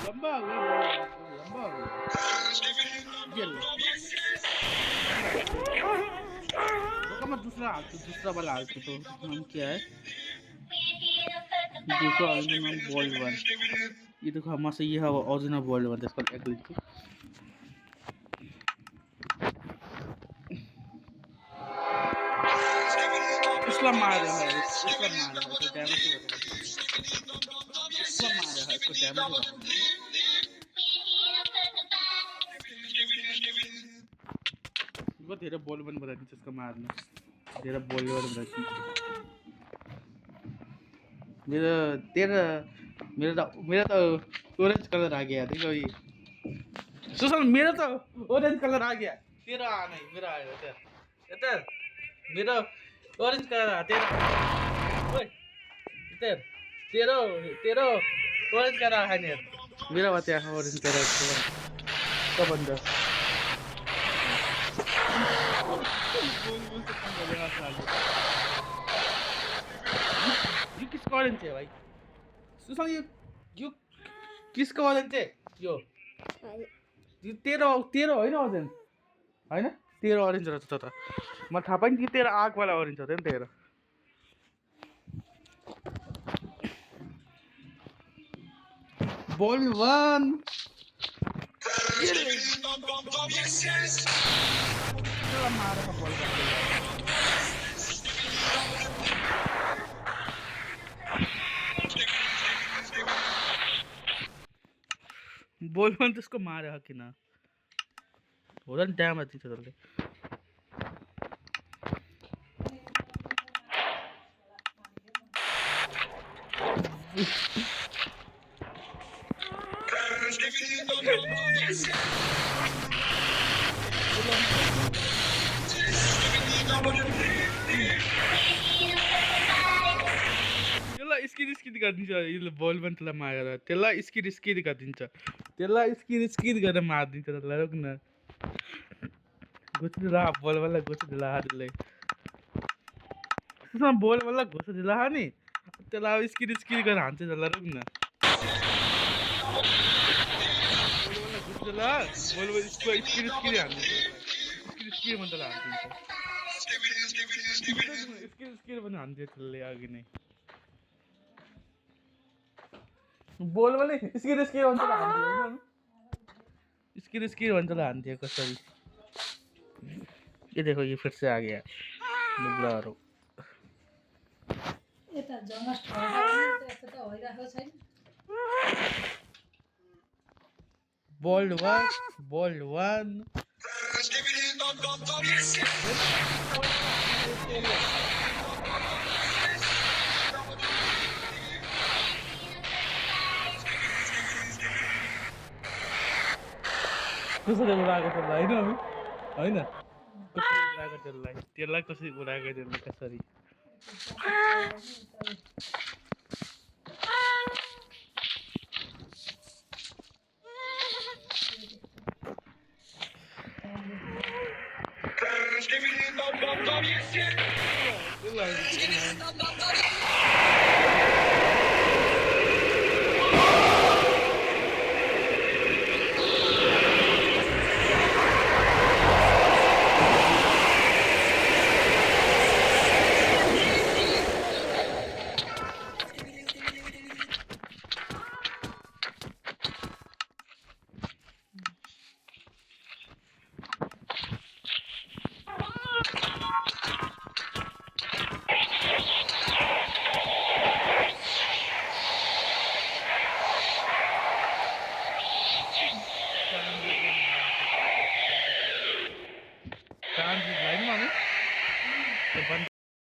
लंबा हो गया लंबा हो गया ये लो रुको मैं दूसरा वाला हालतू तो नाम क्या है दूसरा वाला नाम बॉल्ड वन ये देखो हमारे से ये है ओरिजिनल बॉल्ड वन इसका एक लिखो इसला मार रहा है तो डैमेज हो रहा है इसला मार रहा है इसको डैमेज हो रहा है वो तेरा बॉल वन बता दीजिए इसका मारना तेरा बॉल वन बता दीजिए मेरा तो ऑरेंज कलर आ गया देखो ये सुसन मेरा तो ऑरेंज कलर आ गया तेरा आ नहीं मेरा आएगा तेरा मेरा ऑरेंज कलर आ तेरा ओए तेरा ऑरेंज कलर है नहीं मेरा बताया ऑरेंज कलर का बंदा ये किसका ऑरेंज है भाई सुसन ये किसका ऑरेंज है यो तेरा होइन ऑरेंज होइन तेरा ऑरेंज रहेछ त म थाहा पाएँ कि तेरा आग वाला ऑरेंज होता है तेरा बॉल वन बॉल वन तो उसको मारे कि ना हो डैम आती चलते त्यसलाई स्किन गरिदिन्छ यसले बल पनि त्यसलाई मारेर त्यसलाई स्किन गरिदिन्छ त्यसलाई स्किन गरेर मारिदिन्छ त्यसलाई रोक न गोचिदिला बलवाला गोचिदिला त्यसलाई त्यसमा बलवाला गोचिदिला नि त्यसलाई स्किन गरेर हान्छ त्यसलाई रोक न बलवाला गोचिदिला बलवाला स्किन हान्छ स्किन भन्दा हान्छ स्किन पनि हान्छ त्यसले अघि नै बोल वाले इसकी भन्छ भन्छ हान्थ्यो कसरी ये देखो ये फिर से आ गया लुब्लाहरू यता जमस ठोका पनि त्यस्तो त होइराखेको छैन बोल्ड वन कसरी उडाएको त्यसलाई होइन कसरी उडाएको त्यसलाई कसरी उडाएको त्यसलाई कसरी